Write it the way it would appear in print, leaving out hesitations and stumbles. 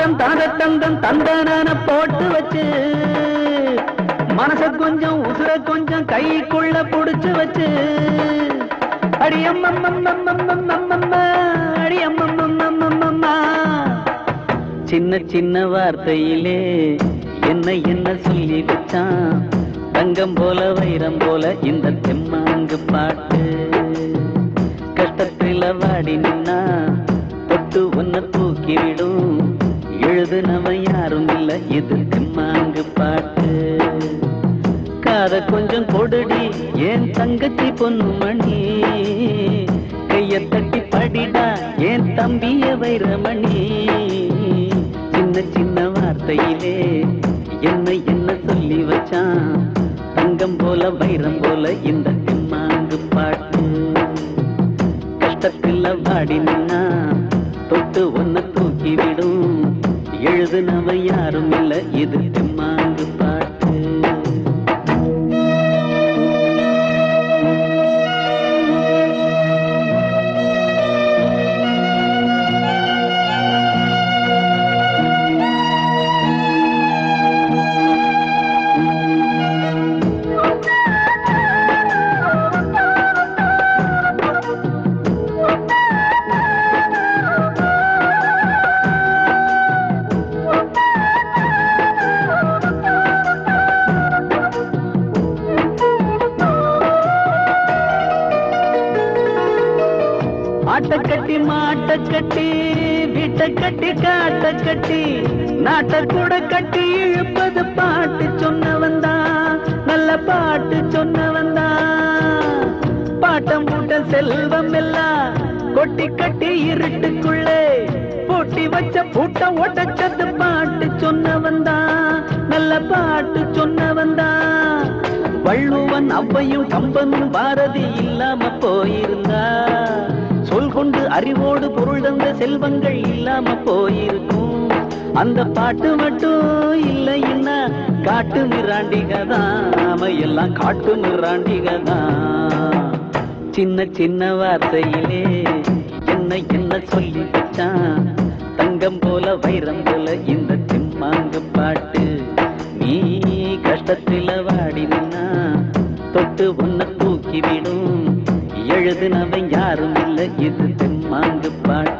தானந்தம் தானத்தந்தம் தந்தன போட்டு வச்சு மனச கொஞ்சம் உசுர கொஞ்சம் கைக்குள்ள புடிச்சு வச்சு அடியம்மம்மம்மம்மம்மம்மம்மா அடியம்மம்மம்மம்மம்மா சின்ன சின்ன வார்த்தையிலே என்ன என்ன சொல்லி வச்சான் தங்கம் போல வைரம் போல இந்த தெம்மாங்கு பாட்டு கஷ்டத்துல வாடி நின்னா தொட்டு ஒன்ன தூக்கிவிடும் எழுதுனவன் யாரும் இல்ல இது தெம்மாங்கு பாட்டு காத கொஞ்சம் கொடுடி ஏன் தங்கச்சி பொன்னுமணி கைய தட்டி படிடா ஏன் தம்பிய வைரமணி சின்ன சின்ன வார்த்தையிலே என்ன என்ன சொல்லி வச்சான் தங்கம் போல வைரம் போல இந்த தெம்மாங்கு பாட்டு கஷ்டத்துல வாடி நின்னா தொட்டு ஒன்ன தூக்கி விடும் எழுதுனவ யாரும் இல்ல இது தெம்மாங்கு பாட்டு ஆட்ட கட்டி மாட்ட கட்டி வீட்டை கட்டி காட்ட கட்டி நாட்ட கூட கட்டி இழுப்பது பாட்டு சொன்னவன்தான் நல்ல பாட்டு சொன்னவன்தான் பாட்டம் மூட்ட செல்வம் எல்லாம் கொட்டி கட்டி இருட்டுக்குள்ளே பூட்டி வச்ச பூட்ட ஒட்டச்சது பாட்டு சொன்னவன்தான் நல்ல பாட்டு சொன்னவன்தான் வள்ளுவன் அவ்வையும் கம்பனும் பாரதி இல்லாம போயிருந்தா சொல் கொண்டு அறிவோடு பொருள் தந்த செல்வங்கள் இல்லாம போயிருக்கும் அந்த பாட்டு மட்டும் இல்லைன்னா காட்டு மிராண்டிகதான் எல்லாம் காட்டு மிராண்டிகதான் சின்ன சின்ன வார்த்தையிலே என்ன என்ன சொல்லி வச்சான் தங்கம் போல வைரம் போல இந்த தெம்மாங்கு பாட்டு நீ கஷ்டத்துல வாடி நின்னா தொட்டு ஒன்ன தூக்கி விடும் எழுதுனவன் யாரும் இல்ல இது தெம்மாங்கு பாட்டு